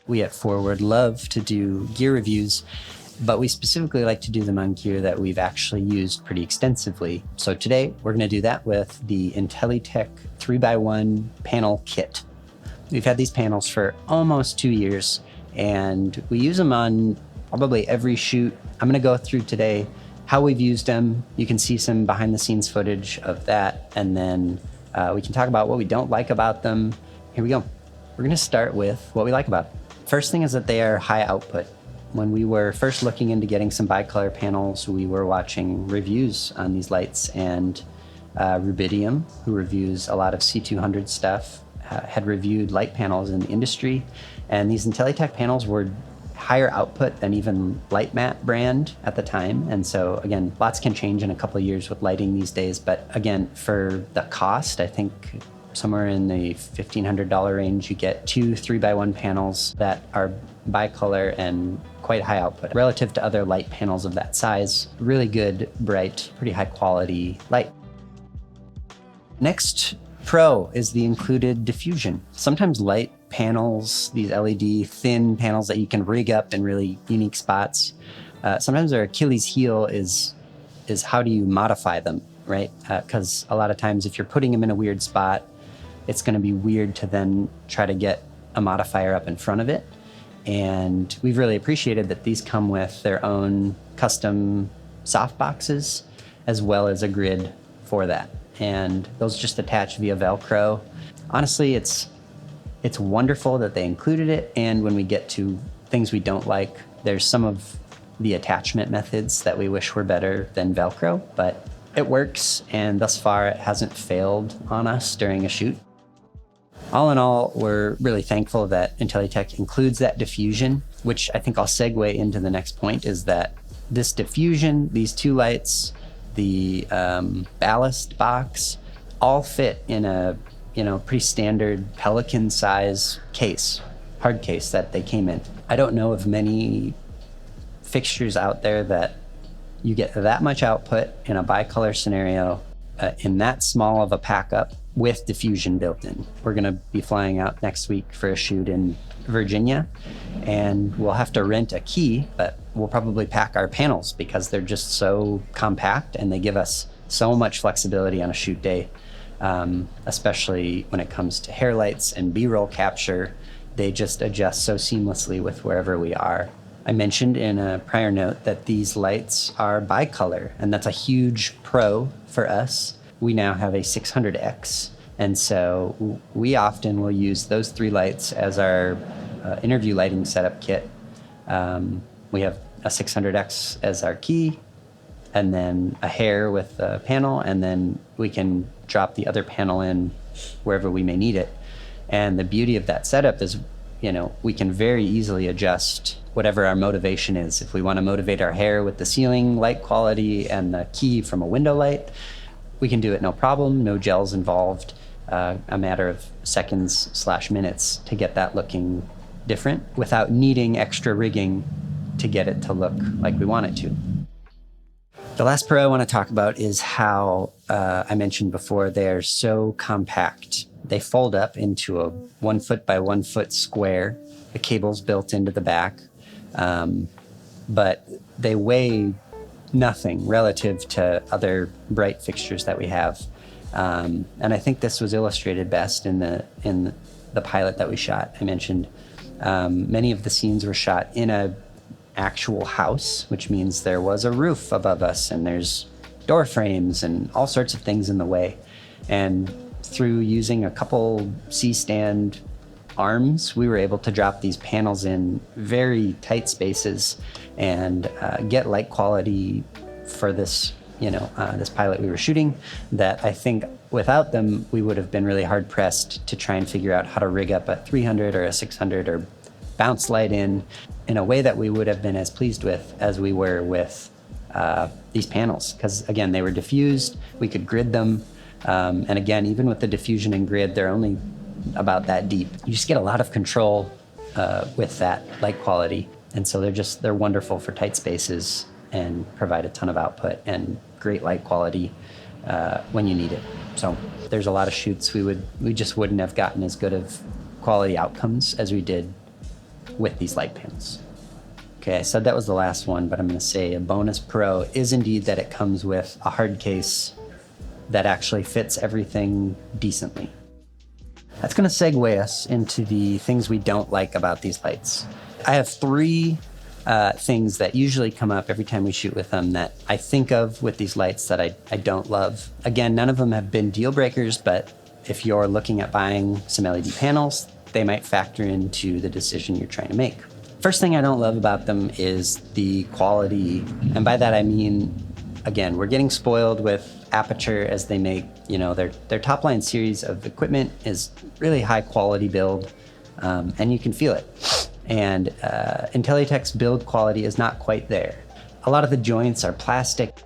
We at Forward love to do gear reviews, but we specifically like to do them on gear that we've actually used pretty extensively. So today we're going to do that with the Intellytech 3x1 panel kit. We've had these panels for almost 2 years and we use them on probably every shoot. I'm going to go through today how we've used them. You can see some behind the scenes footage of that, and then we can talk about what we don't like about them. Here we go. We're going to start with what we like about them. First thing is that they are high output. When we were first looking into getting some bicolor panels, we were watching reviews on these lights, and Rubidium, who reviews a lot of C200 stuff, had reviewed light panels in the industry, and these Intellytech panels were higher output than even LightMatte brand at the time. And so again, lots can change in a couple of years with lighting these days, but again, for the cost, I think somewhere in the $1,500 range, you get 2 3x1 panels that are bicolor and quite high output relative to other light panels of that size. Really good, bright, pretty high quality light. Next pro is the included diffusion. Sometimes light panels, these LED thin panels that you can rig up in really unique spots, sometimes their Achilles heel is how do you modify them, right? Because a lot of times if you're putting them in a weird spot, it's going to be weird to then try to get a modifier up in front of it. And we've really appreciated that these come with their own custom soft boxes, as well as a grid for that. And those just attach via Velcro. Honestly, it's wonderful that they included it. And when we get to things we don't like, there's some of the attachment methods that we wish were better than Velcro, but it works. And thus far, it hasn't failed on us during a shoot. All in all, we're really thankful that Intellytech includes that diffusion, which I think I'll segue into the next point, is that this diffusion, these two lights, the ballast box, all fit in a pretty standard Pelican size case, hard case that they came in. I don't know of many fixtures out there that you get that much output in a bicolor scenario in that small of a pack up with diffusion built in. We're gonna be flying out next week for a shoot in Virginia, and we'll have to rent a key, but we'll probably pack our panels because they're just so compact and they give us so much flexibility on a shoot day, especially when it comes to hair lights and B-roll capture. They just adjust so seamlessly with wherever we are. I mentioned in a prior note that these lights are bicolor, and that's a huge pro for us. We now have a 600X, and so we often will use those 3 lights as our interview lighting setup kit. We have a 600X as our key, and then a hair with a panel, and then we can drop the other panel in wherever we may need it. And the beauty of that setup is, we can very easily adjust whatever our motivation is. If we want to motivate our hair with the ceiling light quality and the key from a window light, we can do it no problem, no gels involved, a matter of seconds/minutes to get that looking different without needing extra rigging to get it to look like we want it to. The last pro I want to talk about is how, I mentioned before, they're so compact. They fold up into a 1 foot by 1 foot square. The cable's built into the back, but they weigh nothing relative to other bright fixtures that we have. And I think this was illustrated best in the pilot that we shot. I mentioned many of the scenes were shot in a actual house, which means there was a roof above us and there's door frames and all sorts of things in the way. And through using a couple C-stand arms, we were able to drop these panels in very tight spaces and get light quality for this, this pilot we were shooting, that I think without them, we would have been really hard pressed to try and figure out how to rig up a 300 or a 600 or bounce light in a way that we would have been as pleased with as we were with these panels. Because again, they were diffused, we could grid them. And again, even with the diffusion and grid, they're only about that deep. You just get a lot of control with that light quality. And so they're wonderful for tight spaces and provide a ton of output and great light quality when you need it. So there's a lot of shoots we just wouldn't have gotten as good of quality outcomes as we did with these light panels. Okay, I said that was the last one, but I'm going to say a bonus pro is indeed that it comes with a hard case that actually fits everything decently. That's going to segue us into the things we don't like about these lights. I have three things that usually come up every time we shoot with them that I think of with these lights that I don't love. Again, none of them have been deal breakers, but if you're looking at buying some LED panels, they might factor into the decision you're trying to make. First thing I don't love about them is the quality. And by that I mean, again, we're getting spoiled with Aperture as they make, their top line series of equipment is really high quality build, and you can feel it. And Intellytech's build quality is not quite there. A lot of the joints are plastic.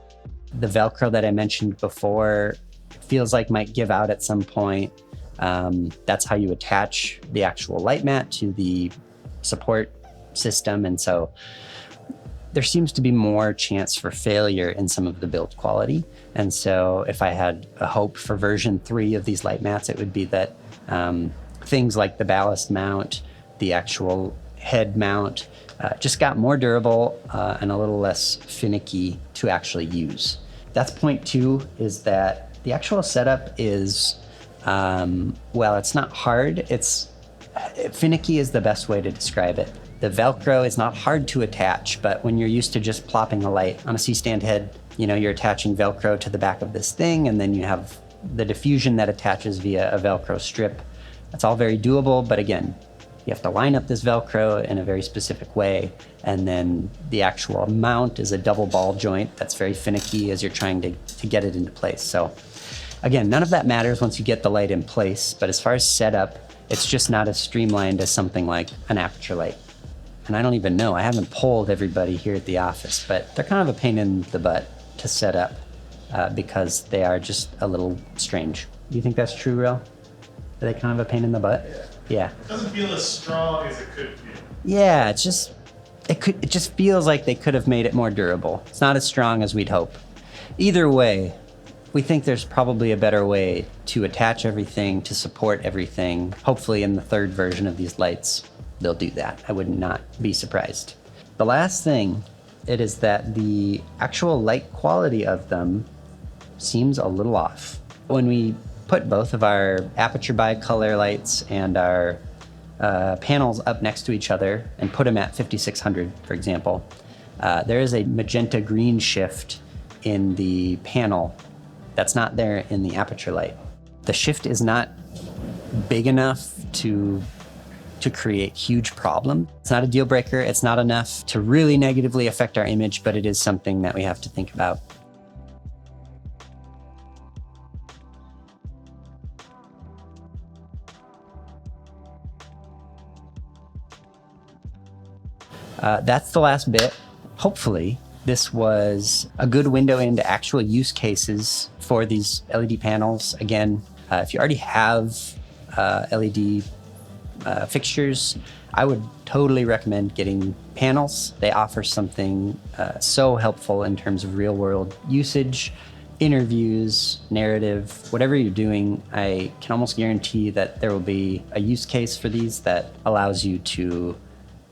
The Velcro that I mentioned before feels like might give out at some point. That's how you attach the actual light mat to the support system. And so there seems to be more chance for failure in some of the build quality. And so if I had a hope for version 3 of these light mats, it would be that things like the ballast mount, the actual head mount, just got more durable and a little less finicky to actually use. That's point 2, is that the actual setup is, it's not hard, finicky is the best way to describe it. The Velcro is not hard to attach, but when you're used to just plopping a light on a C-stand head, you're attaching Velcro to the back of this thing, and then you have the diffusion that attaches via a Velcro strip. That's all very doable, but again, you have to line up this Velcro in a very specific way, and then the actual mount is a double ball joint that's very finicky as you're trying to get it into place. So again, none of that matters once you get the light in place, but as far as setup, it's just not as streamlined as something like an Aperture light. And I don't even know, I haven't polled everybody here at the office, but they're kind of a pain in the butt to set up because they are just a little strange. Do you think that's true, Real? Are they kind of a pain in the butt? Yeah. It doesn't feel as strong as it could feel. Yeah, it just feels like they could have made it more durable. It's not as strong as we'd hope. Either way, we think there's probably a better way to attach everything, to support everything. Hopefully in the 3rd version of these lights, they'll do that. I would not be surprised. The last thing, it is that the actual light quality of them seems a little off. When we put both of our Aperture bicolor lights and our panels up next to each other and put them at 5600, for example, there is a magenta green shift in the panel that's not there in the Aperture light. The shift is not big enough to create huge problem. It's not a deal breaker. It's not enough to really negatively affect our image, but it is something that we have to think about. That's the last bit. Hopefully, this was a good window into actual use cases for these LED panels. Again, if you already have LED fixtures, I would totally recommend getting panels. They offer something so helpful in terms of real-world usage, interviews, narrative, whatever you're doing. I can almost guarantee that there will be a use case for these that allows you to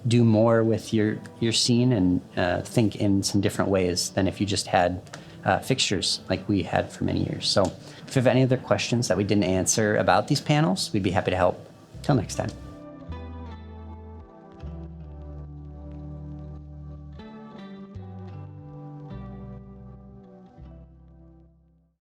do more with your scene and think in some different ways than if you just had fixtures like we had for many years. So if you have any other questions that we didn't answer about these panels, we'd be happy to help. Till next time.